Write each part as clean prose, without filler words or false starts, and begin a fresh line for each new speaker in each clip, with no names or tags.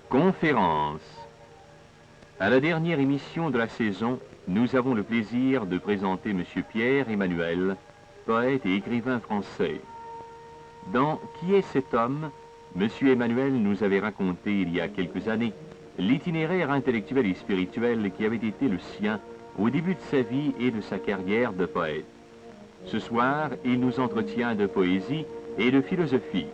Conférence. À la dernière émission de la saison, nous avons le plaisir de présenter M. Pierre Emmanuel, poète et écrivain français. Dans Qui est cet homme, M. Emmanuel nous avait raconté il y a quelques années l'itinéraire intellectuel et spirituel qui avait été le sien au début de sa vie et de sa carrière de poète. Ce soir, il nous entretient de poésie et de philosophie.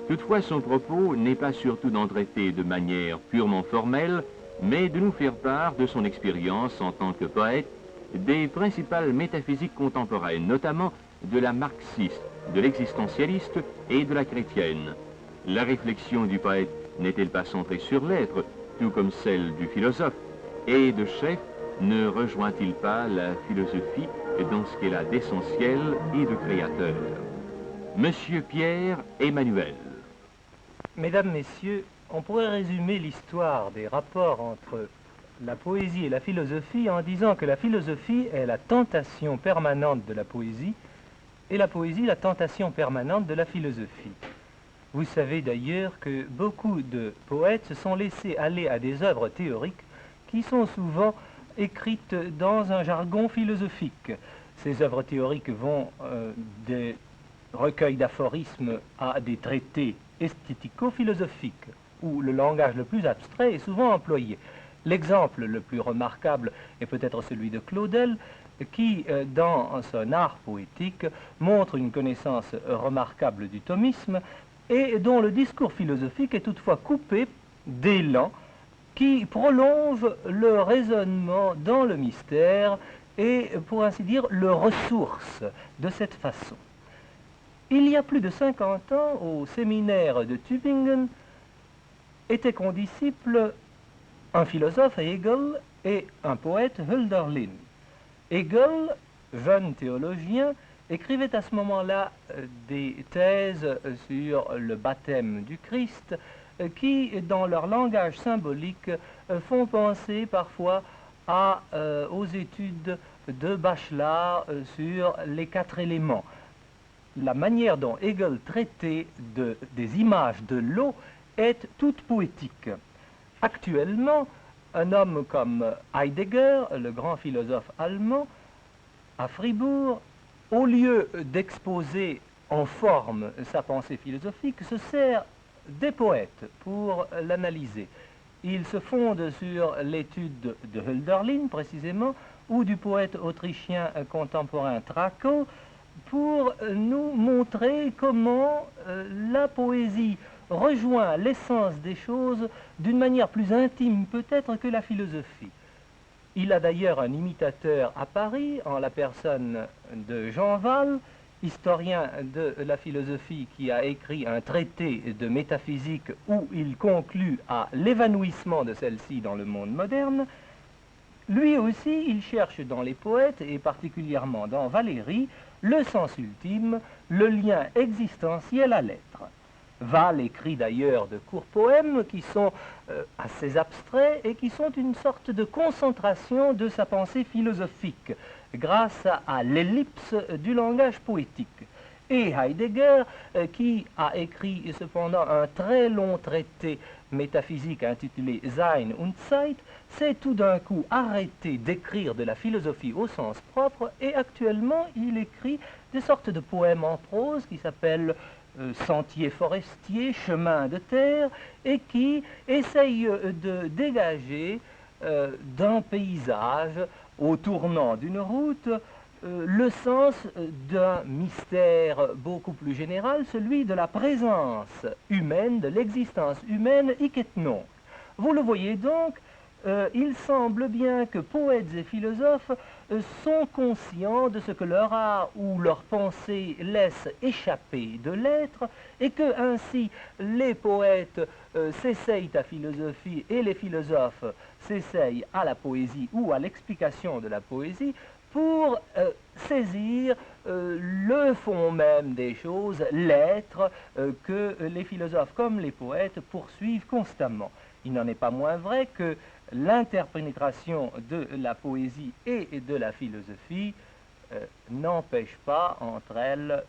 Toutefois, son propos n'est pas surtout d'en traiter de manière purement formelle, mais de nous faire part de son expérience en tant que poète, des principales métaphysiques contemporaines, notamment de la marxiste, de l'existentialiste et de la chrétienne. La réflexion du poète n'est-elle pas centrée sur l'être, tout comme celle du philosophe? Et de chef, ne rejoint-il pas la philosophie dans ce qu'elle a d'essentiel et de créateur? Monsieur Pierre Emmanuel.
Mesdames, Messieurs, on pourrait résumer l'histoire des rapports entre la poésie et la philosophie en disant que la philosophie est la tentation permanente de la poésie et la poésie la tentation permanente de la philosophie. Vous savez d'ailleurs que beaucoup de poètes se sont laissés aller à des œuvres théoriques qui sont souvent écrites dans un jargon philosophique. Ces œuvres théoriques vont des recueils d'aphorismes à des traités esthético-philosophiques, où le langage le plus abstrait est souvent employé. L'exemple le plus remarquable est peut-être celui de Claudel, qui, dans son art poétique, montre une connaissance remarquable du thomisme et dont le discours philosophique est toutefois coupé d'élan qui prolonge le raisonnement dans le mystère et, pour ainsi dire, le ressource de cette façon. Il y a plus de 50 ans, au séminaire de Tübingen, étaient condisciples un philosophe, Hegel, et un poète, Hölderlin. Hegel, jeune théologien, écrivait à ce moment-là des thèses sur le baptême du Christ qui, dans leur langage symbolique, font penser parfois aux études de Bachelard sur les 4 éléments. La manière dont Hegel traitait des images de l'eau est toute poétique. Actuellement, un homme comme Heidegger, le grand philosophe allemand, à Fribourg, au lieu d'exposer en forme sa pensée philosophique, se sert des poètes pour l'analyser. Il se fonde sur l'étude de Hölderlin, précisément, ou du poète autrichien contemporain Trakow, pour nous montrer comment la poésie rejoint l'essence des choses d'une manière plus intime peut-être que la philosophie. Il a d'ailleurs un imitateur à Paris, en la personne de Jean Val, historien de la philosophie qui a écrit un traité de métaphysique où il conclut à l'évanouissement de celle-ci dans le monde moderne. Lui aussi, il cherche dans les poètes, et particulièrement dans Valéry, le sens ultime, le lien existentiel à l'être. Val écrit d'ailleurs de courts poèmes qui sont assez abstraits et qui sont une sorte de concentration de sa pensée philosophique grâce à l'ellipse du langage poétique. Et Heidegger, qui a écrit cependant un très long traité métaphysique intitulé Sein und Zeit, s'est tout d'un coup arrêté d'écrire de la philosophie au sens propre et actuellement il écrit des sortes de poèmes en prose qui s'appellent Sentiers forestiers, chemins de terre, et qui essayent de dégager d'un paysage au tournant d'une route le sens d'un mystère beaucoup plus général, celui de la présence humaine, de l'existence humaine, hic et nunc. Vous le voyez donc, il semble bien que poètes et philosophes sont conscients de ce que leur art ou leur pensée laisse échapper de l'être et que ainsi les poètes s'essayent à philosophie et les philosophes s'essayent à la poésie ou à l'explication de la poésie pour saisir le fond même des choses, l'être que les philosophes comme les poètes poursuivent constamment. il n'en est pas moins vrai que l'interpénétration de la poésie et de la philosophie n'empêche pas entre elles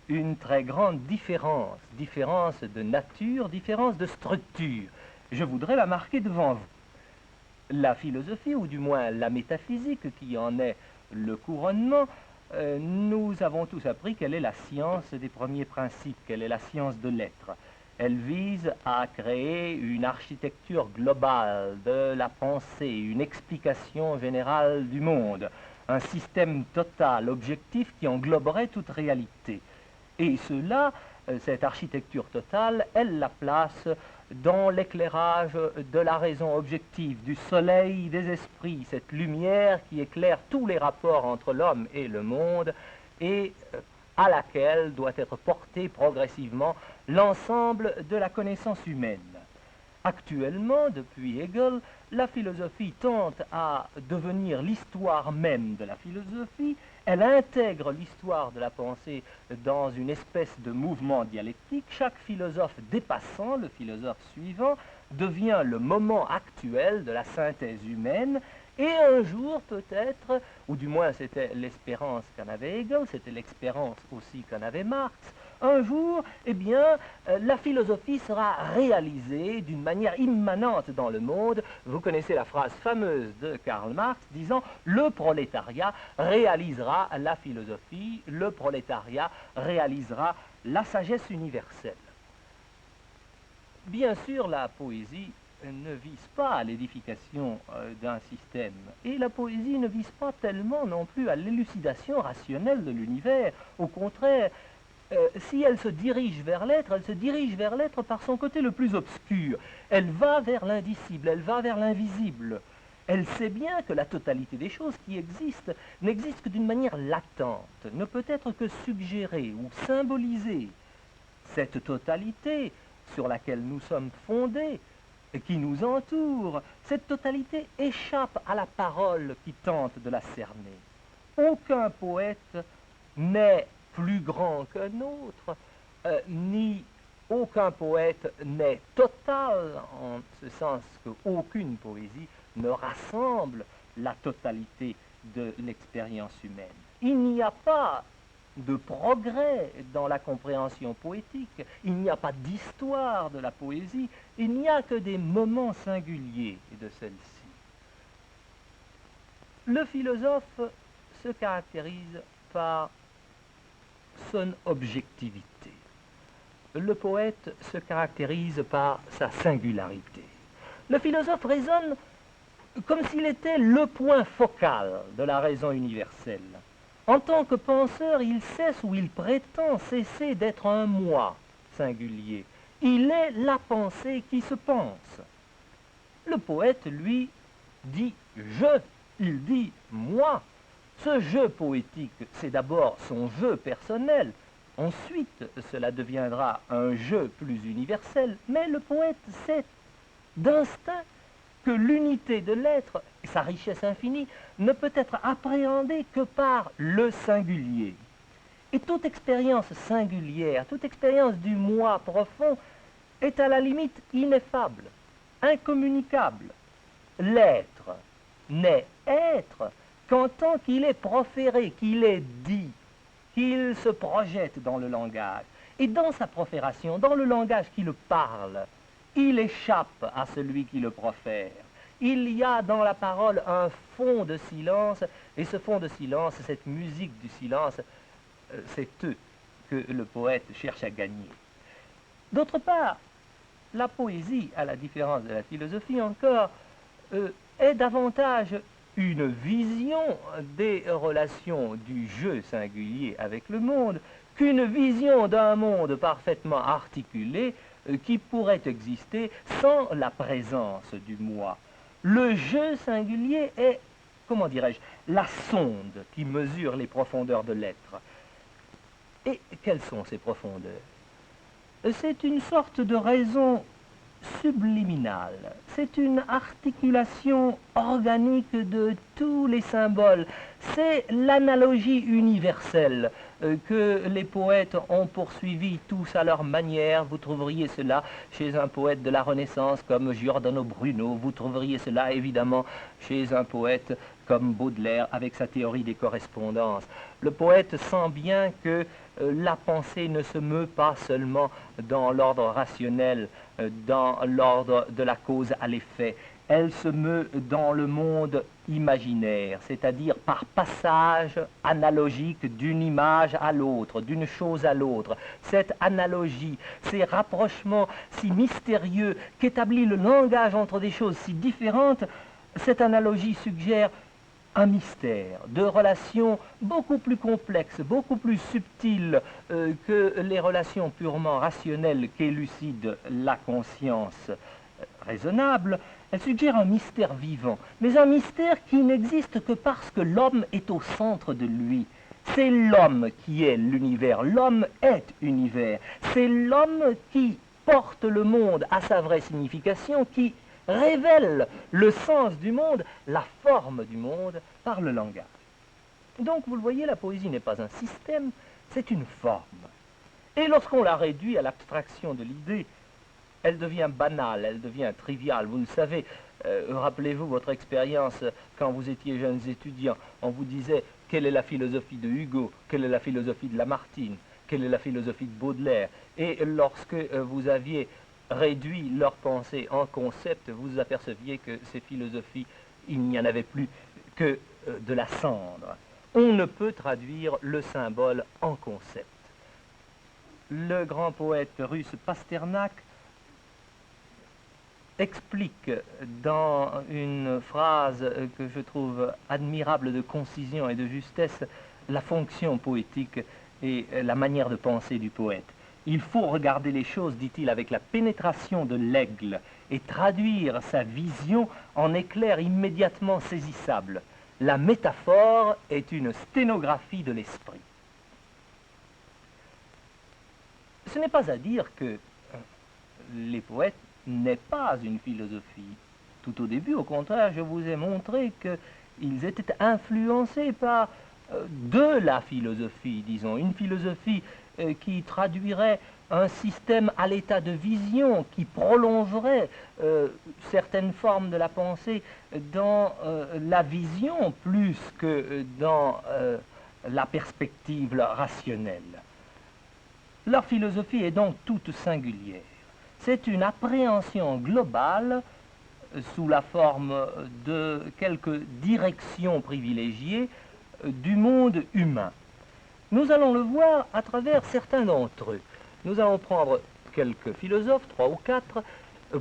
une très grande différence, différence de nature, différence de structure. Je voudrais la marquer devant vous. La philosophie, ou du moins la métaphysique qui en est le couronnement, nous avons tous appris qu'elle est la science des premiers principes, qu'elle est la science de l'être. Elle vise à créer une architecture globale de la pensée, une explication générale du monde, un système total, objectif qui engloberait toute réalité. Et cela, cette architecture totale, elle la place dans l'éclairage de la raison objective, du soleil des esprits, cette lumière qui éclaire tous les rapports entre l'homme et le monde et à laquelle doit être porté progressivement l'ensemble de la connaissance humaine. Actuellement, depuis Hegel, la philosophie tente à devenir l'histoire même de la philosophie. Elle intègre l'histoire de la pensée dans une espèce de mouvement dialectique. Chaque philosophe dépassant le philosophe suivant devient le moment actuel de la synthèse humaine. Et un jour, peut-être, ou du moins c'était l'espérance qu'en avait Hegel, c'était l'espérance aussi qu'en avait Marx, un jour, eh bien, la philosophie sera réalisée d'une manière immanente dans le monde. Vous connaissez la phrase fameuse de Karl Marx disant « Le prolétariat réalisera la philosophie, le prolétariat réalisera la sagesse universelle ». Bien sûr, la poésie ne vise pas à l'édification d'un système, et la poésie ne vise pas tellement non plus à l'élucidation rationnelle de l'univers. Au contraire, si elle se dirige vers l'être, elle se dirige vers l'être par son côté le plus obscur. Elle va vers l'indicible, elle va vers l'invisible. Elle sait bien que la totalité des choses qui existent n'existe que d'une manière latente, ne peut être que suggérée ou symbolisée. Cette totalité sur laquelle nous sommes fondés, et qui nous entoure, cette totalité échappe à la parole qui tente de la cerner. Aucun poète n'est plus grand qu'un autre, ni aucun poète n'est total, en ce sens qu'aucune poésie ne rassemble la totalité de l'expérience humaine. Il n'y a pas de progrès dans la compréhension poétique, il n'y a pas d'histoire de la poésie, il n'y a que des moments singuliers de celle-ci. Le philosophe se caractérise par son objectivité. Le poète se caractérise par sa singularité. Le philosophe raisonne comme s'il était le point focal de la raison universelle. En tant que penseur, il cesse ou il prétend cesser d'être un moi singulier. Il est la pensée qui se pense. Le poète, lui, dit « je », il dit « moi ». Ce jeu poétique, c'est d'abord son jeu personnel. Ensuite, cela deviendra un jeu plus universel. Mais le poète sait d'instinct que l'unité de l'être, sa richesse infinie, ne peut être appréhendée que par le singulier. Et toute expérience singulière, toute expérience du moi profond est à la limite ineffable, incommunicable. L'être n'est être qu'en tant qu'il est proféré, qu'il est dit, qu'il se projette dans le langage. Et dans sa profération, dans le langage qui le parle, il échappe à celui qui le profère. Il y a dans la parole un fond de silence, et ce fond de silence, cette musique du silence, c'est eux que le poète cherche à gagner. D'autre part, la poésie, à la différence de la philosophie encore, est davantage une vision des relations du jeu singulier avec le monde qu'une vision d'un monde parfaitement articulé qui pourrait exister sans la présence du moi. Le jeu singulier est, comment dirais-je, la sonde qui mesure les profondeurs de l'être. Et quelles sont ces profondeurs? C'est une sorte de raison subliminale. C'est une articulation organique de tous les symboles. C'est l'analogie universelle que les poètes ont poursuivi tous à leur manière. Vous trouveriez cela chez un poète de la Renaissance comme Giordano Bruno, vous trouveriez cela évidemment chez un poète comme Baudelaire avec sa théorie des correspondances. Le poète sent bien que la pensée ne se meut pas seulement dans l'ordre rationnel, dans l'ordre de la cause à l'effet. Elle se meut dans le monde imaginaire, c'est-à-dire par passage analogique d'une image à l'autre, d'une chose à l'autre. Cette analogie, ces rapprochements si mystérieux qu'établit le langage entre des choses si différentes, cette analogie suggère un mystère de relations beaucoup plus complexes, beaucoup plus subtiles que les relations purement rationnelles qu'élucide la conscience raisonnable. Elle suggère un mystère vivant, mais un mystère qui n'existe que parce que l'homme est au centre de lui. C'est l'homme qui est l'univers, l'homme est univers. C'est l'homme qui porte le monde à sa vraie signification, qui révèle le sens du monde, la forme du monde, par le langage. Donc, vous le voyez, la poésie n'est pas un système, c'est une forme. Et lorsqu'on la réduit à l'abstraction de l'idée, elle devient banale, elle devient triviale. Vous le savez, rappelez-vous votre expérience quand vous étiez jeunes étudiants. On vous disait quelle est la philosophie de Hugo, quelle est la philosophie de Lamartine, quelle est la philosophie de Baudelaire. Et lorsque vous aviez réduit leur pensée en concept, vous aperceviez que ces philosophies, il n'y en avait plus que de la cendre. On ne peut traduire le symbole en concept. Le grand poète russe Pasternak explique dans une phrase que je trouve admirable de concision et de justesse la fonction poétique et la manière de penser du poète. Il faut regarder les choses, dit-il, avec la pénétration de l'aigle et traduire sa vision en éclairs immédiatement saisissables. La métaphore est une sténographie de l'esprit. Ce n'est pas à dire que les poètes n'aient pas une philosophie. Tout au début, au contraire, je vous ai montré qu'ils étaient influencés par de la philosophie, disons, une philosophie qui traduirait un système à l'état de vision, qui prolongerait certaines formes de la pensée dans la vision plus que dans la perspective rationnelle. Leur philosophie est donc toute singulière. C'est une appréhension globale sous la forme de quelques directions privilégiées du monde humain. Nous allons le voir à travers certains d'entre eux. Nous allons prendre quelques philosophes, 3 ou 4,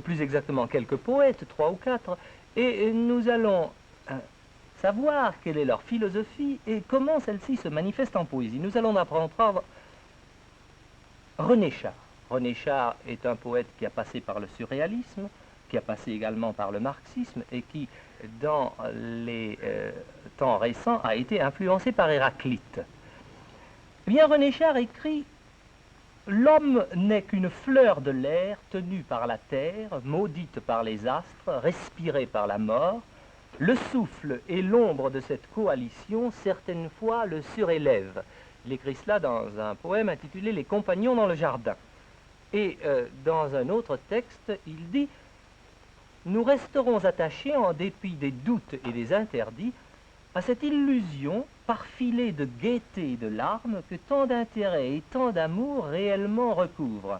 plus exactement quelques poètes, 3 ou 4, et nous allons savoir quelle est leur philosophie et comment celle-ci se manifeste en poésie. Nous allons apprendre René Char. René Char est un poète qui a passé par le surréalisme, qui a passé également par le marxisme et qui, dans les temps récents, a été influencé par Héraclite. Eh bien, René Char écrit « L'homme n'est qu'une fleur de l'air tenue par la terre, maudite par les astres, respirée par la mort. Le souffle et l'ombre de cette coalition, certaines fois, le surélèvent. » Il écrit cela dans un poème intitulé « Les compagnons dans le jardin ». Et dans un autre texte, il dit « Nous resterons attachés, en dépit des doutes et des interdits, à cette illusion parfilée de gaieté et de larmes que tant d'intérêt et tant d'amour réellement recouvrent.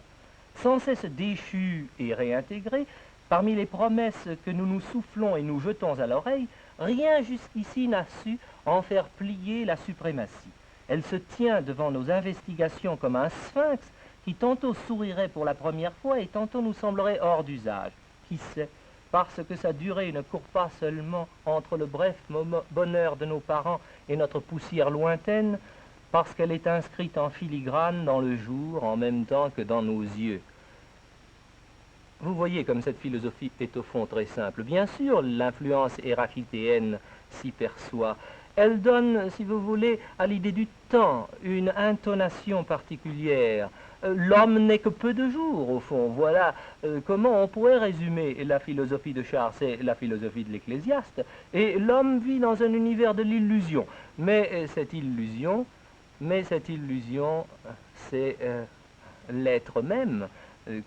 Sans cesse déchus et réintégrés, parmi les promesses que nous nous soufflons et nous jetons à l'oreille, rien jusqu'ici n'a su en faire plier la suprématie. Elle se tient devant nos investigations comme un sphinx qui tantôt sourirait pour la première fois et tantôt nous semblerait hors d'usage. Qui sait, parce que sa durée ne court pas seulement entre le bref bonheur de nos parents et notre poussière lointaine, parce qu'elle est inscrite en filigrane dans le jour en même temps que dans nos yeux. Vous voyez comme cette philosophie est au fond très simple. Bien sûr, l'influence héraclitéenne s'y perçoit. Elle donne, si vous voulez, à l'idée du temps une intonation particulière. L'homme n'est que peu de jours, au fond. Voilà comment on pourrait résumer la philosophie de Char. C'est la philosophie de l'Ecclésiaste. Et l'homme vit dans un univers de l'illusion. Mais cette illusion mais cette illusion, c'est l'être même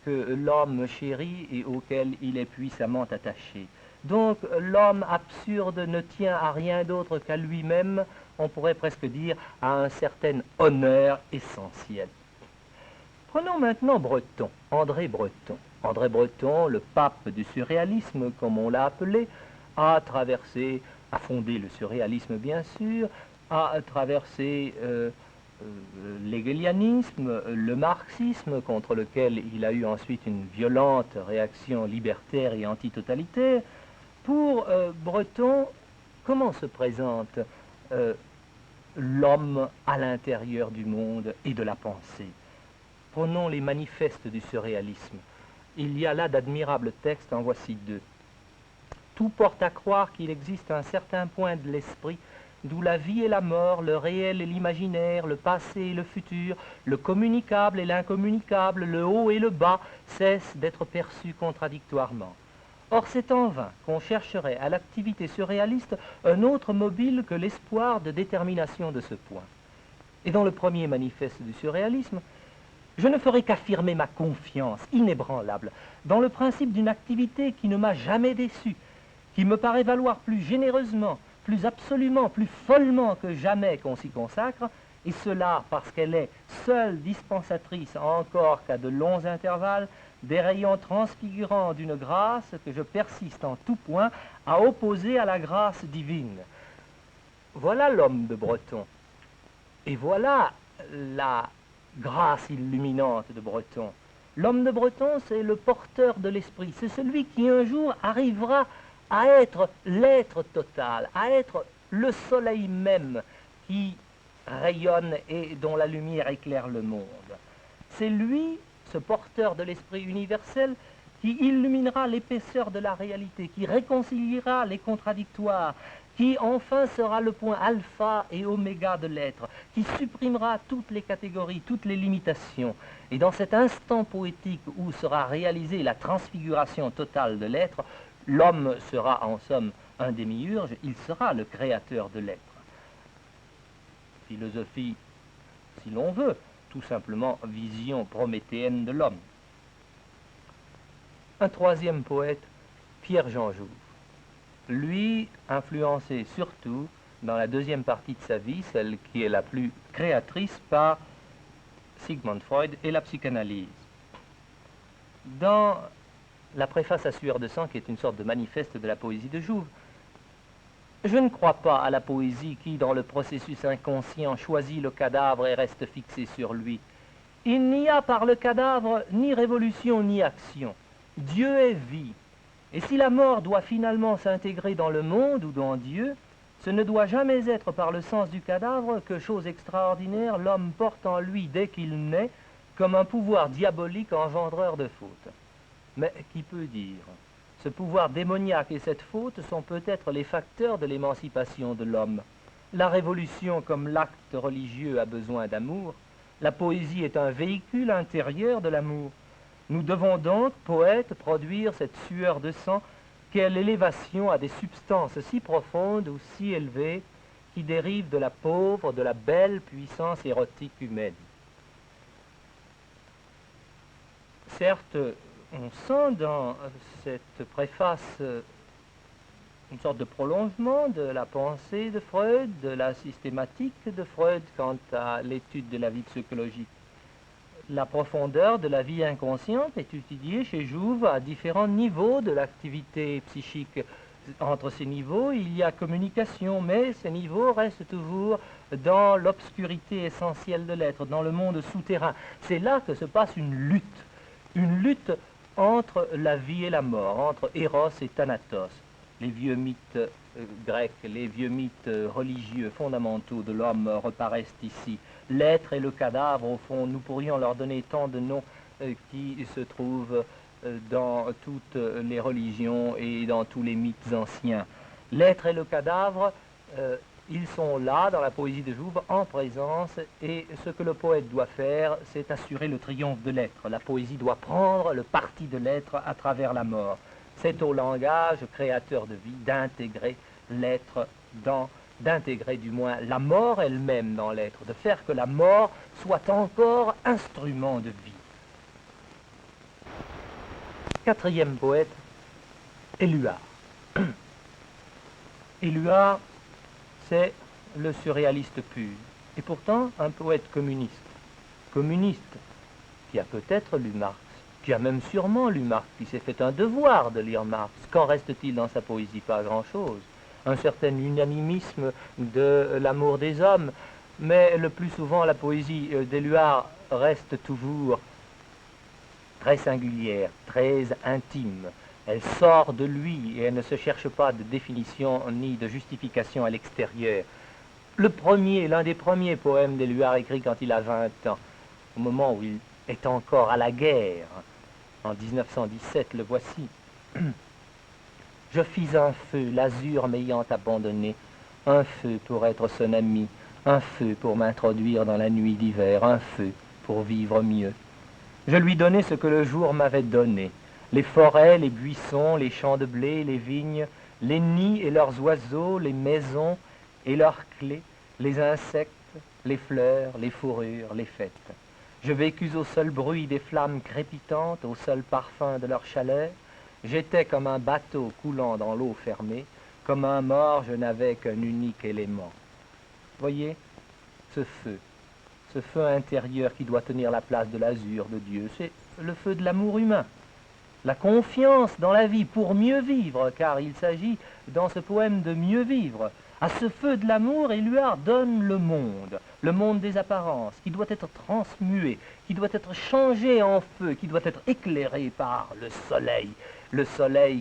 que l'homme chérit et auquel il est puissamment attaché. Donc l'homme absurde ne tient à rien d'autre qu'à lui-même, on pourrait presque dire à un certain honneur essentiel. Prenons maintenant Breton, André Breton. André Breton, le pape du surréalisme, comme on l'a appelé, a fondé le surréalisme bien sûr, a traversé l'hégélianisme, le marxisme, contre lequel il a eu ensuite une violente réaction libertaire et antitotalitaire. Pour Breton, comment se présente l'homme à l'intérieur du monde et de la pensée? Prenons les manifestes du surréalisme. Il y a là d'admirables textes, en voici deux. Tout porte à croire qu'il existe un certain point de l'esprit d'où la vie et la mort, le réel et l'imaginaire, le passé et le futur, le communicable et l'incommunicable, le haut et le bas, cessent d'être perçus contradictoirement. Or, c'est en vain qu'on chercherait à l'activité surréaliste un autre mobile que l'espoir de détermination de ce point. Et dans le premier manifeste du surréalisme, je ne ferai qu'affirmer ma confiance inébranlable dans le principe d'une activité qui ne m'a jamais déçu, qui me paraît valoir plus généreusement, plus absolument, plus follement que jamais qu'on s'y consacre, et cela parce qu'elle est seule dispensatrice, encore qu'à de longs intervalles, des rayons transfigurants d'une grâce que je persiste en tout point à opposer à la grâce divine. Voilà l'homme de Breton, et voilà la grâce illuminante de Breton. L'homme de Breton, c'est le porteur de l'esprit, c'est celui qui un jour arrivera à être l'être total, à être le soleil même qui rayonne et dont la lumière éclaire le monde. C'est lui, ce porteur de l'esprit universel, qui illuminera l'épaisseur de la réalité, qui réconciliera les contradictoires, qui enfin sera le point alpha et oméga de l'être, qui supprimera toutes les catégories, toutes les limitations. Et dans cet instant poétique où sera réalisée la transfiguration totale de l'être, l'homme sera en somme un démiurge, il sera le créateur de l'être. Philosophie, si l'on veut, tout simplement vision prométhéenne de l'homme. Un troisième poète, Pierre-Jean Jouve. Lui, influencé surtout dans la deuxième partie de sa vie, celle qui est la plus créatrice, par Sigmund Freud et la psychanalyse. Dans la préface à Sueur de sang, qui est une sorte de manifeste de la poésie de Jouve, je ne crois pas à la poésie qui, dans le processus inconscient, choisit le cadavre et reste fixé sur lui. Il n'y a par le cadavre ni révolution ni action. Dieu est vie. Et si la mort doit finalement s'intégrer dans le monde ou dans Dieu, ce ne doit jamais être par le sens du cadavre que, chose extraordinaire, l'homme porte en lui dès qu'il naît, comme un pouvoir diabolique engendreur de fautes. Mais qui peut dire? Ce pouvoir démoniaque et cette faute sont peut-être les facteurs de l'émancipation de l'homme. La révolution comme l'acte religieux a besoin d'amour. La poésie est un véhicule intérieur de l'amour. Nous devons donc, poètes, produire cette sueur de sang qu'est l'élévation à des substances si profondes ou si élevées qui dérivent de la pauvre, de la belle puissance érotique humaine. Certes, on sent dans cette préface une sorte de prolongement de la pensée de Freud, de la systématique de Freud quant à l'étude de la vie psychologique. La profondeur de la vie inconsciente est étudiée chez Jouve à différents niveaux de l'activité psychique. Entre ces niveaux, il y a communication, mais ces niveaux restent toujours dans l'obscurité essentielle de l'être, dans le monde souterrain. C'est là que se passe une lutte entre la vie et la mort, entre Eros et Thanatos. Les vieux mythes grecs, les vieux mythes religieux fondamentaux de l'homme reparaissent ici. L'être et le cadavre, au fond, nous pourrions leur donner tant de noms qui se trouvent dans toutes les religions et dans tous les mythes anciens. L'être et le cadavre, ils sont là, dans la poésie de Jouve, en présence, et ce que le poète doit faire, c'est assurer le triomphe de l'être. La poésie doit prendre le parti de l'être à travers la mort. C'est au langage créateur de vie d'intégrer l'être dans d'intégrer du moins la mort elle-même dans l'être, de faire que la mort soit encore instrument de vie. Quatrième poète, Éluard. Éluard, c'est le surréaliste pur, et pourtant un poète communiste. Communiste, qui a peut-être lu Marx, qui a même sûrement lu Marx, qui s'est fait un devoir de lire Marx. Qu'en reste-t-il dans sa poésie? Pas grand-chose. Un certain unanimisme de l'amour des hommes, mais le plus souvent la poésie d'Éluard reste toujours très singulière, très intime. Elle sort de lui et elle ne se cherche pas de définition ni de justification à l'extérieur. L'un des premiers poèmes d'Éluard écrit quand il a 20 ans, au moment où il est encore à la guerre, en 1917, le voici. Je fis un feu, l'azur m'ayant abandonné, un feu pour être son ami, un feu pour m'introduire dans la nuit d'hiver, un feu pour vivre mieux. Je lui donnai ce que le jour m'avait donné, les forêts, les buissons, les champs de blé, les vignes, les nids et leurs oiseaux, les maisons et leurs clés, les insectes, les fleurs, les fourrures, les fêtes. Je vécus au seul bruit des flammes crépitantes, au seul parfum de leur chaleur. J'étais comme un bateau coulant dans l'eau fermée, comme un mort, je n'avais qu'un unique élément. Voyez, ce feu intérieur qui doit tenir la place de l'azur de Dieu, c'est le feu de l'amour humain. La confiance dans la vie pour mieux vivre, car il s'agit dans ce poème de mieux vivre. À ce feu de l'amour, Éluard donne le monde des apparences, qui doit être transmué, qui doit être changé en feu, qui doit être éclairé par le soleil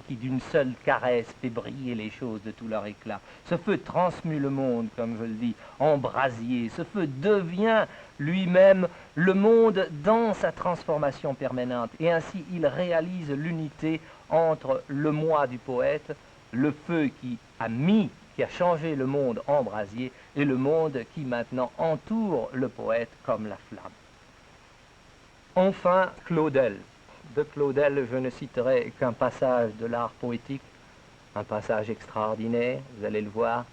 qui d'une seule caresse fait briller les choses de tout leur éclat. Ce feu transmue le monde, comme je le dis, en brasier. Ce feu devient lui-même le monde dans sa transformation permanente, et ainsi il réalise l'unité entre le moi du poète, le feu qui a changé le monde en brasier, et le monde qui maintenant entoure le poète comme la flamme. Enfin, Claudel. De Claudel, je ne citerai qu'un passage de l'art poétique, un passage extraordinaire, vous allez le voir,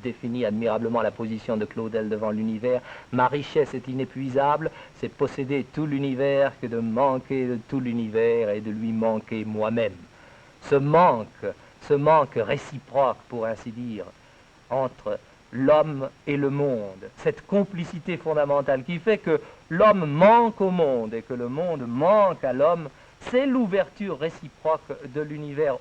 définit admirablement la position de Claudel devant l'univers. Ma richesse est inépuisable, c'est posséder tout l'univers que de manquer de tout l'univers et de lui manquer moi-même. Ce manque réciproque, pour ainsi dire, entre l'homme et le monde, cette complicité fondamentale qui fait que l'homme manque au monde et que le monde manque à l'homme, c'est l'ouverture réciproque de l'univers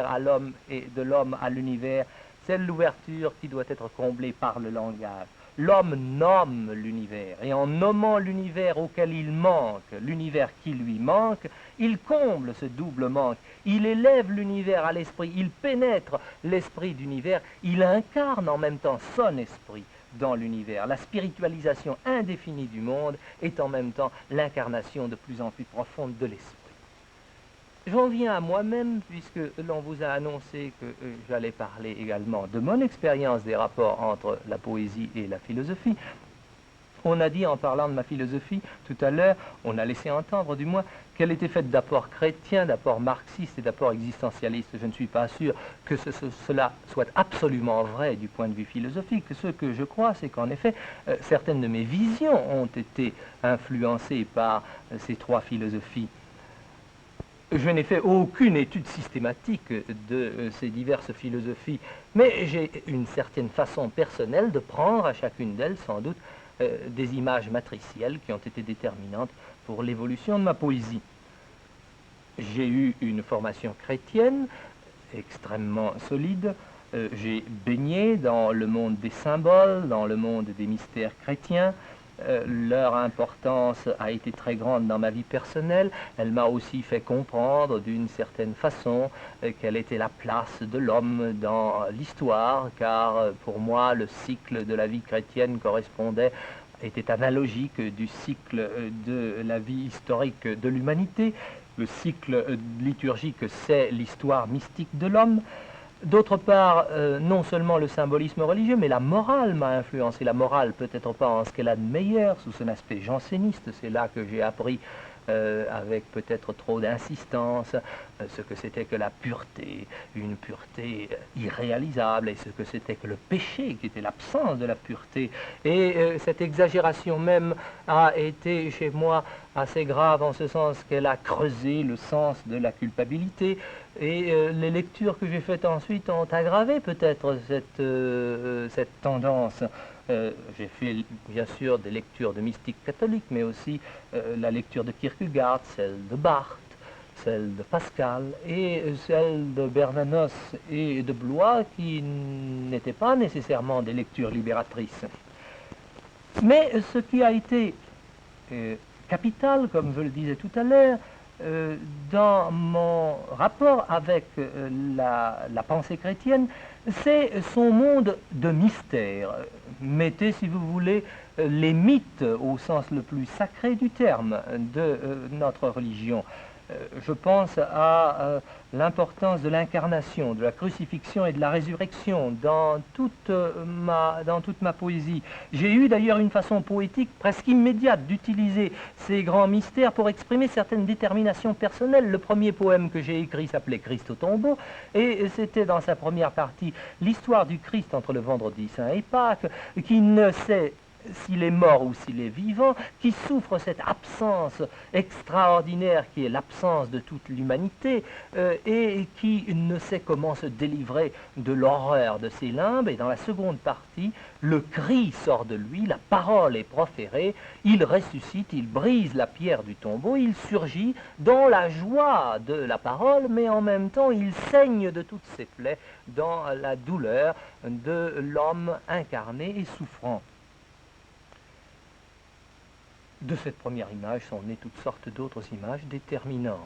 à l'homme et de l'homme à l'univers. C'est l'ouverture qui doit être comblée par le langage. L'homme nomme l'univers, et en nommant l'univers auquel il manque, l'univers qui lui manque, il comble ce double manque. Il élève l'univers à l'esprit, il pénètre l'esprit d'univers, il incarne en même temps son esprit dans l'univers. La spiritualisation indéfinie du monde est en même temps l'incarnation de plus en plus profonde de l'esprit. J'en viens à moi-même, puisque l'on vous a annoncé que j'allais parler également de mon expérience des rapports entre la poésie et la philosophie. On a dit, en parlant de ma philosophie, tout à l'heure, on a laissé entendre du moins qu'elle était faite d'apports chrétiens, d'apports marxistes et d'apports existentialistes. Je ne suis pas sûr que cela soit absolument vrai du point de vue philosophique. Ce que je crois, c'est qu'en effet, certaines de mes visions ont été influencées par ces trois philosophies. Je n'ai fait aucune étude systématique de ces diverses philosophies, mais j'ai une certaine façon personnelle de prendre à chacune d'elles, sans doute, des images matricielles qui ont été déterminantes pour l'évolution de ma poésie. J'ai eu une formation chrétienne extrêmement solide. J'ai baigné dans le monde des symboles, dans le monde des mystères chrétiens. Leur importance a été très grande dans ma vie personnelle. Elle m'a aussi fait comprendre d'une certaine façon quelle était la place de l'homme dans l'histoire, car pour moi le cycle de la vie chrétienne était analogique du cycle de la vie historique de l'humanité. Le cycle liturgique, c'est l'histoire mystique de l'homme. D'autre part, non seulement le symbolisme religieux, mais la morale m'a influencé. La morale, peut-être pas en ce qu'elle a de meilleur, sous son aspect janséniste. C'est là que j'ai appris avec peut-être trop d'insistance, ce que c'était que la pureté, une pureté irréalisable, et ce que c'était que le péché, qui était l'absence de la pureté. Et cette exagération même a été chez moi assez grave en ce sens qu'elle a creusé le sens de la culpabilité. Et les lectures que j'ai faites ensuite ont aggravé peut-être cette tendance. J'ai fait bien sûr des lectures de mystiques catholiques, mais aussi la lecture de Kierkegaard, celle de Barthes, celle de Pascal et celle de Bernanos et de Blois, qui n'étaient pas nécessairement des lectures libératrices. Mais ce qui a été capital, comme je le disais tout à l'heure, dans mon rapport avec la pensée chrétienne, c'est son monde de mystère. Mettez, si vous voulez, les mythes au sens le plus sacré du terme de notre religion. Je pense à l'importance de l'incarnation, de la crucifixion et de la résurrection dans toute ma poésie. J'ai eu d'ailleurs une façon poétique presque immédiate d'utiliser ces grands mystères pour exprimer certaines déterminations personnelles. Le premier poème que j'ai écrit s'appelait Christ au tombeau, et c'était dans sa première partie l'histoire du Christ entre le vendredi saint et Pâques, qui ne sait s'il est mort ou s'il est vivant, qui souffre cette absence extraordinaire qui est l'absence de toute l'humanité et qui ne sait comment se délivrer de l'horreur de ses limbes. Et dans la seconde partie, le cri sort de lui, la parole est proférée, il ressuscite, il brise la pierre du tombeau, il surgit dans la joie de la parole, mais en même temps il saigne de toutes ses plaies dans la douleur de l'homme incarné et souffrant. De cette première image sont nées toutes sortes d'autres images déterminantes.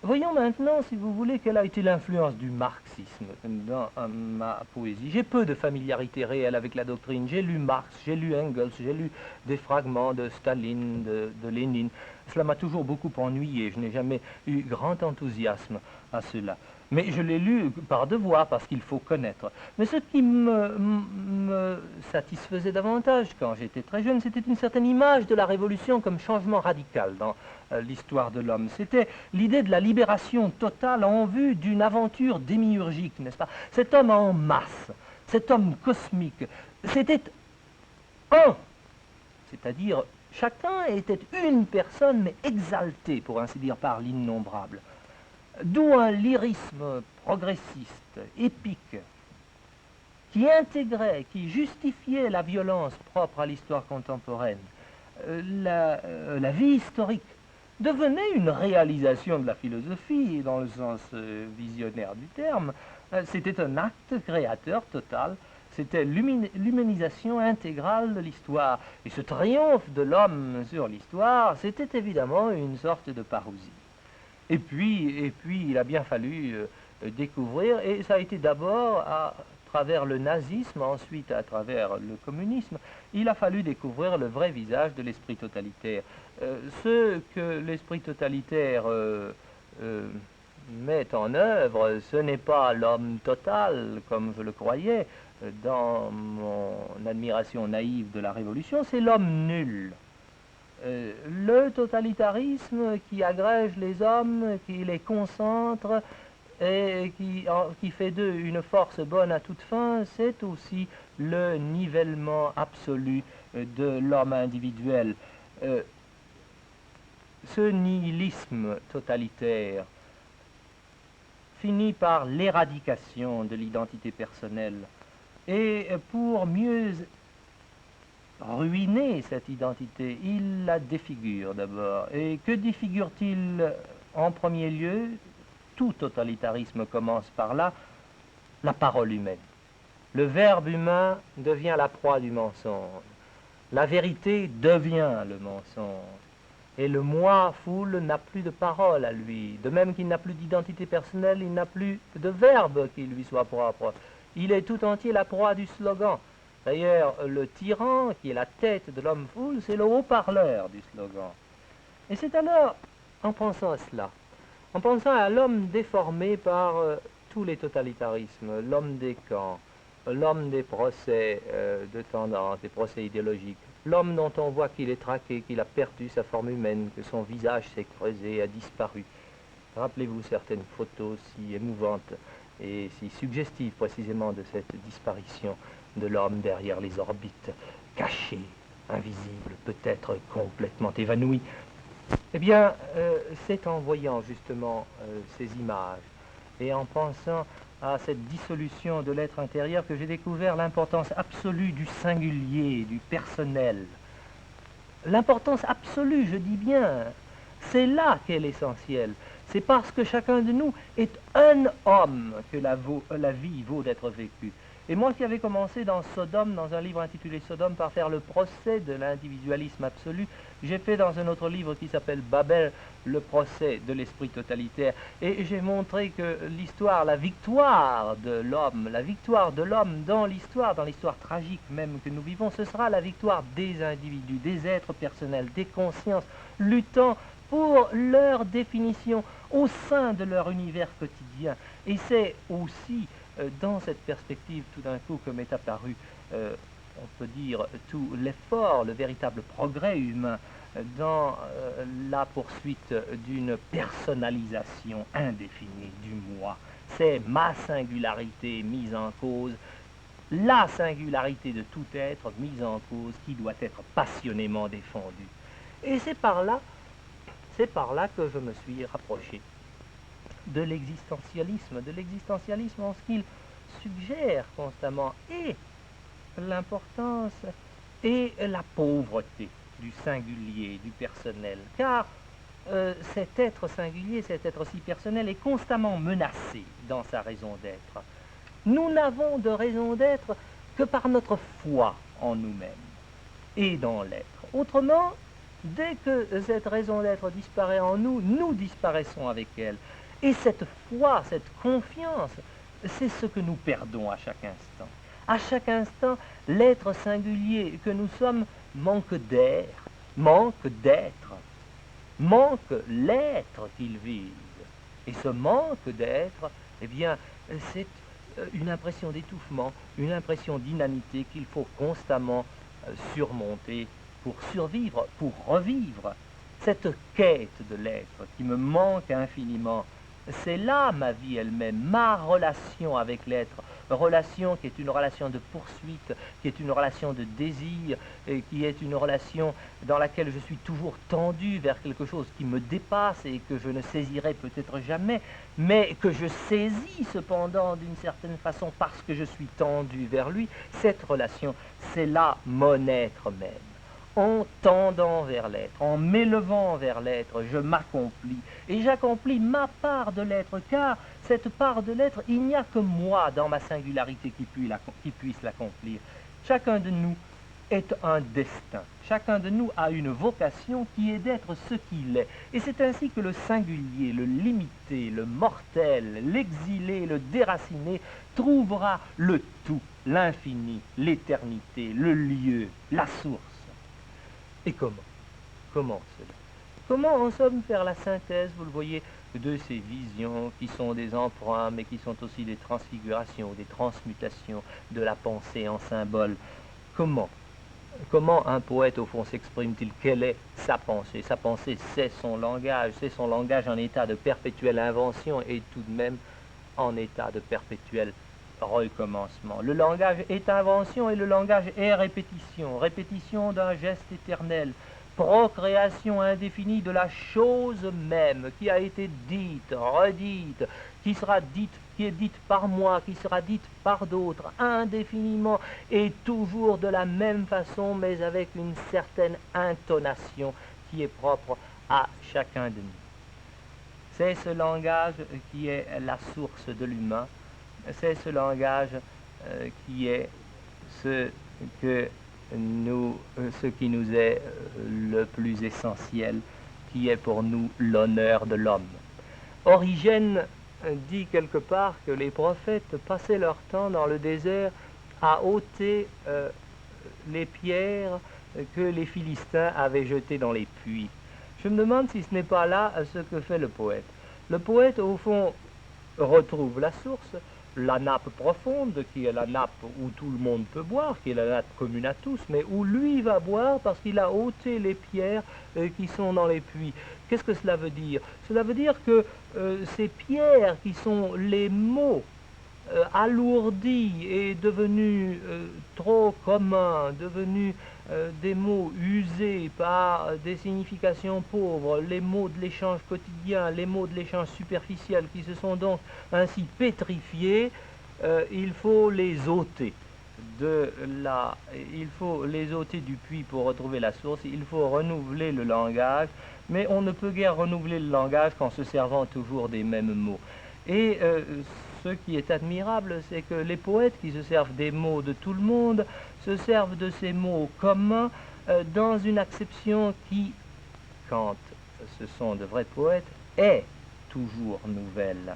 Voyons maintenant, si vous voulez, quelle a été l'influence du marxisme dans ma poésie. J'ai peu de familiarité réelle avec la doctrine. J'ai lu Marx, j'ai lu Engels, j'ai lu des fragments de Staline, de Lénine. Cela m'a toujours beaucoup ennuyé. Je n'ai jamais eu grand enthousiasme à cela. Mais je l'ai lu par devoir, parce qu'il faut connaître. Mais ce qui me satisfaisait davantage quand j'étais très jeune, c'était une certaine image de la révolution comme changement radical dans l'histoire de l'homme. C'était l'idée de la libération totale en vue d'une aventure démiurgique, n'est-ce pas? Cet homme en masse, cet homme cosmique, c'était un, c'est-à-dire chacun était une personne, mais exaltée, pour ainsi dire, par l'innombrable. D'où un lyrisme progressiste, épique, qui intégrait, qui justifiait la violence propre à l'histoire contemporaine. La vie historique devenait une réalisation de la philosophie, dans le sens visionnaire du terme. C'était un acte créateur total, c'était l'humanisation intégrale de l'histoire. Et ce triomphe de l'homme sur l'histoire, c'était évidemment une sorte de parousie. Et puis, il a bien fallu découvrir, et ça a été d'abord à travers le nazisme, ensuite à travers le communisme, il a fallu découvrir le vrai visage de l'esprit totalitaire. Ce que l'esprit totalitaire met en œuvre, ce n'est pas l'homme total, comme je le croyais, dans mon admiration naïve de la Révolution, c'est l'homme nul. Le totalitarisme qui agrège les hommes, qui les concentre et qui fait d'eux une force bonne à toute fin, c'est aussi le nivellement absolu de l'homme individuel. Ce nihilisme totalitaire finit par l'éradication de l'identité personnelle. Et pour mieux ruiner cette identité, il la défigure d'abord. Et que défigure-t-il en premier lieu? Tout totalitarisme commence par là, la parole humaine. Le verbe humain devient la proie du mensonge. La vérité devient le mensonge. Et le moi foule n'a plus de parole à lui. De même qu'il n'a plus d'identité personnelle, il n'a plus de verbe qui lui soit propre. Il est tout entier la proie du slogan. D'ailleurs, le tyran, qui est la tête de l'homme foule, c'est le haut-parleur du slogan. Et c'est alors, en pensant à cela, en pensant à l'homme déformé par tous les totalitarismes, l'homme des camps, l'homme des procès de tendance, des procès idéologiques, L'homme dont on voit qu'il est traqué, qu'il a perdu sa forme humaine, que son visage s'est creusé, a disparu. Rappelez-vous certaines photos si émouvantes et si suggestives précisément de cette disparition de l'homme derrière les orbites, caché, invisible, peut-être complètement évanoui. Eh bien, c'est en voyant justement ces images et en pensant à cette dissolution de l'être intérieur que j'ai découvert l'importance absolue du singulier, du personnel. L'importance absolue, je dis bien, c'est là qu'est l'essentiel. C'est parce que chacun de nous est un homme que la vie vaut d'être vécue. Et moi qui avais commencé dans Sodome, dans un livre intitulé Sodome, par faire le procès de l'individualisme absolu, j'ai fait dans un autre livre qui s'appelle Babel, le procès de l'esprit totalitaire. Et j'ai montré que l'histoire, la victoire de l'homme dans l'histoire tragique même que nous vivons, ce sera la victoire des individus, des êtres personnels, des consciences, luttant pour leur définition au sein de leur univers quotidien. Et c'est aussi dans cette perspective, tout d'un coup, que m'est apparu, on peut dire, tout l'effort, le véritable progrès humain dans la poursuite d'une personnalisation indéfinie du moi. C'est ma singularité mise en cause, la singularité de tout être mise en cause qui doit être passionnément défendue. Et c'est par là que je me suis rapproché de l'existentialisme en ce qu'il suggère constamment et l'importance et la pauvreté du singulier, du personnel, car cet être singulier, cet être si personnel est constamment menacé dans sa raison d'être. Nous n'avons de raison d'être que par notre foi en nous-mêmes et dans l'être. Autrement, dès que cette raison d'être disparaît en nous, nous disparaissons avec elle. Et cette foi, cette confiance, c'est ce que nous perdons à chaque instant. À chaque instant, l'être singulier que nous sommes manque d'air, manque d'être, manque l'être qu'il vise. Et ce manque d'être, eh bien, c'est une impression d'étouffement, une impression d'inanité qu'il faut constamment surmonter pour survivre, pour revivre. Cette quête de l'être qui me manque infiniment, c'est là ma vie elle-même, ma relation avec l'être, relation qui est une relation de poursuite, qui est une relation de désir, et qui est une relation dans laquelle je suis toujours tendu vers quelque chose qui me dépasse et que je ne saisirai peut-être jamais, mais que je saisis cependant d'une certaine façon parce que je suis tendu vers lui. Cette relation, c'est là mon être même. En tendant vers l'être, en m'élevant vers l'être, je m'accomplis. Et j'accomplis ma part de l'être, car cette part de l'être, il n'y a que moi dans ma singularité qui puisse l'accomplir. Chacun de nous est un destin. Chacun de nous a une vocation qui est d'être ce qu'il est. Et c'est ainsi que le singulier, le limité, le mortel, l'exilé, le déraciné trouvera le tout, l'infini, l'éternité, le lieu, la source. Et comment? Comment cela? Comment en somme faire la synthèse, vous le voyez, de ces visions qui sont des emprunts, mais qui sont aussi des transfigurations, des transmutations de la pensée en symbole? Comment? Comment un poète, au fond, s'exprime-t-il? Quelle est sa pensée? Sa pensée, c'est son langage en état de perpétuelle invention et tout de même en état de perpétuel recommencement. Le langage est invention et le langage est répétition, répétition d'un geste éternel, procréation indéfinie de la chose même qui a été dite, redite, qui sera dite, qui est dite par moi, qui sera dite par d'autres, indéfiniment et toujours de la même façon, mais avec une certaine intonation qui est propre à chacun de nous. C'est ce langage qui est la source de l'humain. C'est ce langage qui est ce qui nous est le plus essentiel, qui est pour nous l'honneur de l'homme. Origène dit quelque part que les prophètes passaient leur temps dans le désert à ôter les pierres que les Philistins avaient jetées dans les puits. Je me demande si ce n'est pas là ce que fait le poète. Le poète, au fond, retrouve la source, la nappe profonde, qui est la nappe où tout le monde peut boire, qui est la nappe commune à tous, mais où lui va boire parce qu'il a ôté les pierres qui sont dans les puits. Qu'est-ce que cela veut dire? Cela veut dire que ces pierres qui sont les mots alourdis et devenus trop communs, devenus des mots usés par des significations pauvres, les mots de l'échange quotidien, les mots de l'échange superficiel qui se sont donc ainsi pétrifiés, il faut les ôter. Il faut les ôter du puits pour retrouver la source, il faut renouveler le langage, mais on ne peut guère renouveler le langage qu'en se servant toujours des mêmes mots. Et ce qui est admirable, c'est que les poètes qui se servent des mots de tout le monde se servent de ces mots communs dans une acception qui, quand ce sont de vrais poètes, est toujours nouvelle.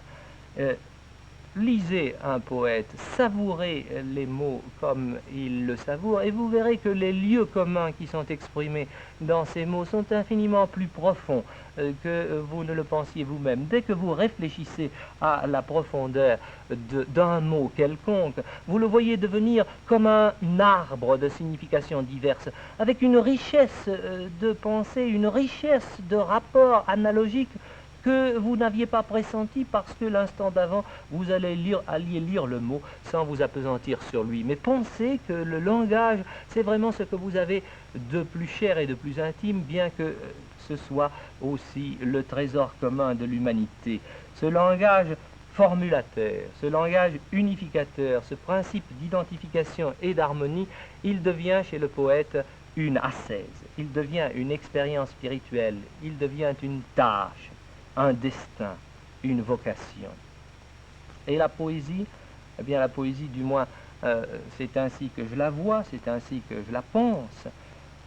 Lisez un poète, savourez les mots comme il le savoure, et vous verrez que les lieux communs qui sont exprimés dans ces mots sont infiniment plus profonds que vous ne le pensiez vous-même. Dès que vous réfléchissez à la profondeur d'un mot quelconque, vous le voyez devenir comme un arbre de significations diverses, avec une richesse de pensée, une richesse de rapports analogiques que vous n'aviez pas pressenti parce que l'instant d'avant, vous alliez lire le mot sans vous appesantir sur lui. Mais pensez que le langage, c'est vraiment ce que vous avez de plus cher et de plus intime, bien que ce soit aussi le trésor commun de l'humanité. Ce langage formulateur, ce langage unificateur, ce principe d'identification et d'harmonie, il devient chez le poète une ascèse, il devient une expérience spirituelle, il devient une tâche, un destin, une vocation. Et la poésie, eh bien la poésie du moins, c'est ainsi que je la vois, c'est ainsi que je la pense.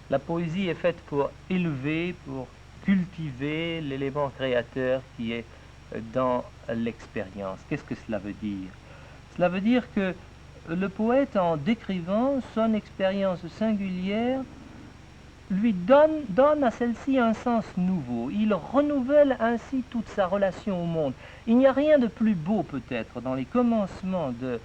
La poésie est faite pour élever, pour cultiver l'élément créateur qui est dans l'expérience. Qu'est-ce que cela veut dire? Cela veut dire que le poète, en décrivant son expérience singulière, lui donne à celle-ci un sens nouveau. Il renouvelle ainsi toute sa relation au monde. Il n'y a rien de plus beau peut-être dans les commencements de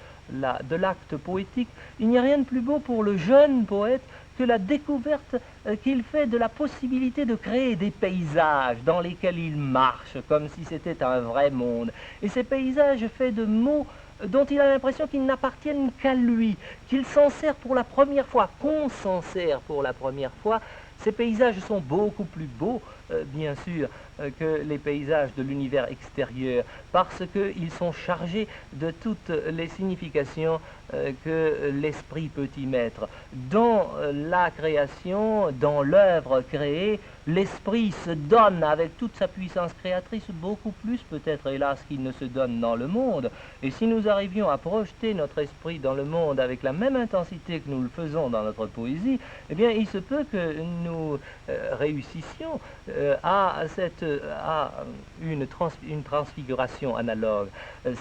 l'acte poétique, il n'y a rien de plus beau pour le jeune poète que la découverte qu'il fait de la possibilité de créer des paysages dans lesquels il marche, comme si c'était un vrai monde. Et ces paysages faits de mots dont il a l'impression qu'ils n'appartiennent qu'à lui, qu'il s'en sert pour la première fois, qu'on s'en sert pour la première fois. Ces paysages sont beaucoup plus beaux, bien sûr, que les paysages de l'univers extérieur, parce qu'ils sont chargés de toutes les significations que l'esprit peut y mettre. Dans la création, dans l'œuvre créée, l'esprit se donne avec toute sa puissance créatrice beaucoup plus peut-être, hélas, qu'il ne se donne dans le monde. Et si nous arrivions à projeter notre esprit dans le monde avec la même intensité que nous le faisons dans notre poésie, eh bien, il se peut que nous réussissions à une transfiguration analogue.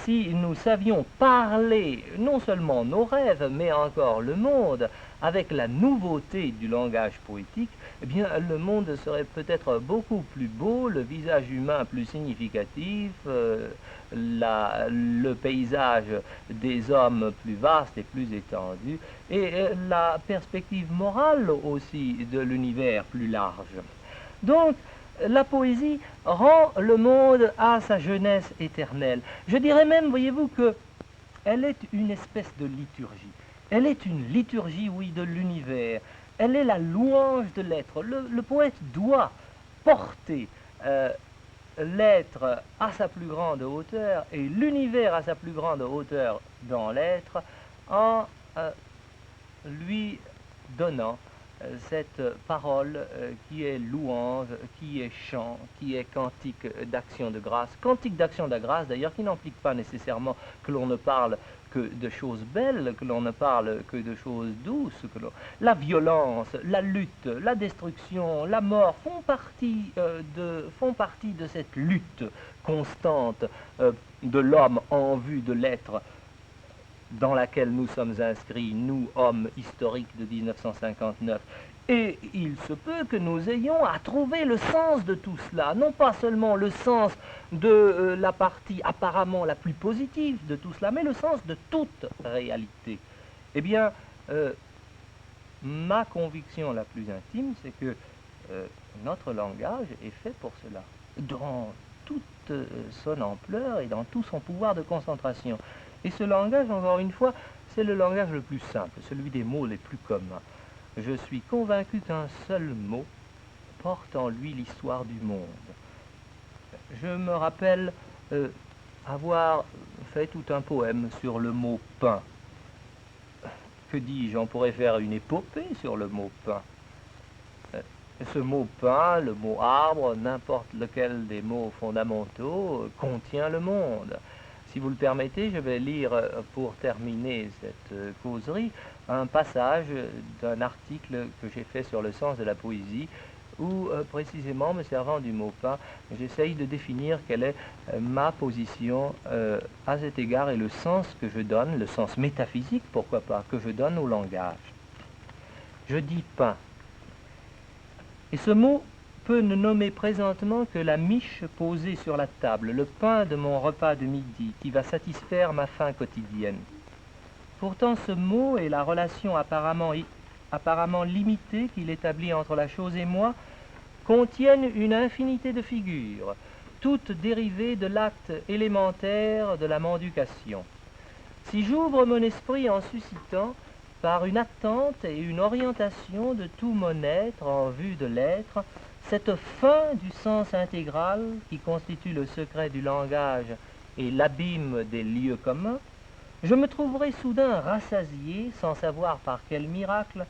Si nous savions parler non seulement nos rêves, mais encore le monde, avec la nouveauté du langage poétique, eh bien, le monde serait peut-être beaucoup plus beau, le visage humain plus significatif, le paysage des hommes plus vaste et plus étendu, et la perspective morale aussi de l'univers plus large. Donc, la poésie rend le monde à sa jeunesse éternelle. Je dirais même, voyez-vous, qu'elle est une espèce de liturgie. Elle est une liturgie, oui, de l'univers. Elle est la louange de l'être. Le poète doit porter l'être à sa plus grande hauteur et l'univers à sa plus grande hauteur dans l'être en lui donnant cette parole qui est louange, qui est chant, qui est cantique d'action de grâce. Cantique d'action de grâce, d'ailleurs, qui n'implique pas nécessairement que l'on ne parle que de choses belles, que l'on ne parle que de choses douces. La violence, la lutte, la destruction, la mort font partie de cette lutte constante de l'homme en vue de l'être dans laquelle nous sommes inscrits, nous, hommes historiques de 1959. Et il se peut que nous ayons à trouver le sens de tout cela, non pas seulement le sens de la partie apparemment la plus positive de tout cela, mais le sens de toute réalité. Eh bien, ma conviction la plus intime, c'est que notre langage est fait pour cela, dans toute son ampleur et dans tout son pouvoir de concentration. Et ce langage, encore une fois, c'est le langage le plus simple, celui des mots les plus communs. Je suis convaincu qu'un seul mot porte en lui l'histoire du monde. Je me rappelle avoir fait tout un poème sur le mot pain. Que dis-je, on pourrait faire une épopée sur le mot pain. Ce mot pain, le mot arbre, n'importe lequel des mots fondamentaux, contient le monde. Si vous le permettez, je vais lire, pour terminer cette causerie, un passage d'un article que j'ai fait sur le sens de la poésie, où, précisément, me servant du mot pain, j'essaye de définir quelle est ma position à cet égard et le sens que je donne, le sens métaphysique, pourquoi pas, que je donne au langage. Je dis pain. Et ce mot peut ne nommer présentement que la miche posée sur la table, le pain de mon repas de midi qui va satisfaire ma faim quotidienne. Pourtant ce mot et la relation apparemment limitée qu'il établit entre la chose et moi contiennent une infinité de figures, toutes dérivées de l'acte élémentaire de la mendication. Si j'ouvre mon esprit en suscitant, par une attente et une orientation de tout mon être en vue de l'être, cette fin du sens intégral qui constitue le secret du langage et l'abîme des lieux communs, je me trouverai soudain rassasié, sans savoir par quel miracle,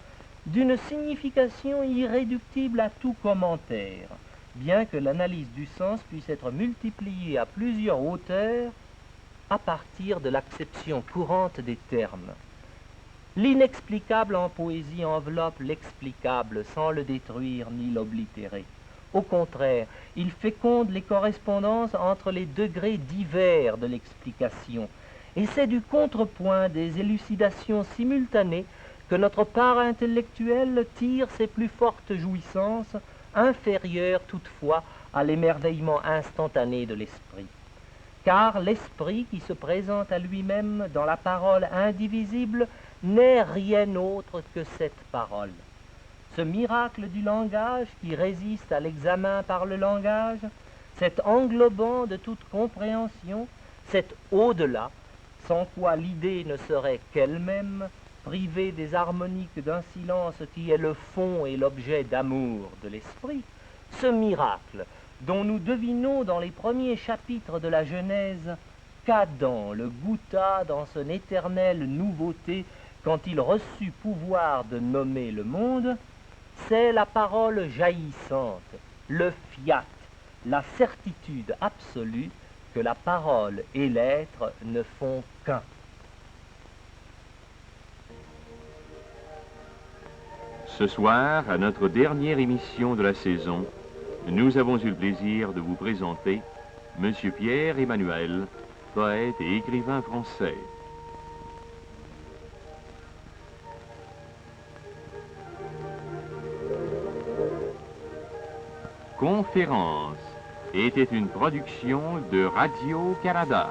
d'une signification irréductible à tout commentaire, bien que l'analyse du sens puisse être multipliée à plusieurs hauteurs à partir de l'acception courante des termes. L'inexplicable en poésie enveloppe l'explicable sans le détruire ni l'oblitérer. Au contraire, il féconde les correspondances entre les degrés divers de l'explication, et c'est du contrepoint des élucidations simultanées que notre part intellectuelle tire ses plus fortes jouissances, inférieures toutefois à l'émerveillement instantané de l'esprit. Car l'esprit qui se présente à lui-même dans la parole indivisible n'est rien autre que cette parole. Ce miracle du langage qui résiste à l'examen par le langage, cet englobant de toute compréhension, cet au-delà, sans quoi l'idée ne serait qu'elle-même, privée des harmoniques d'un silence qui est le fond et l'objet d'amour de l'esprit, ce miracle dont nous devinons dans les premiers chapitres de la Genèse qu'Adam le goûta dans son éternelle nouveauté quand il reçut pouvoir de nommer le monde, c'est la parole jaillissante, le fiat, la certitude absolue que la parole et l'être ne font qu'un.
Ce soir, à notre dernière émission de la saison, nous avons eu le plaisir de vous présenter M. Pierre Emmanuel, poète et écrivain français. Conférence était une production de Radio-Canada.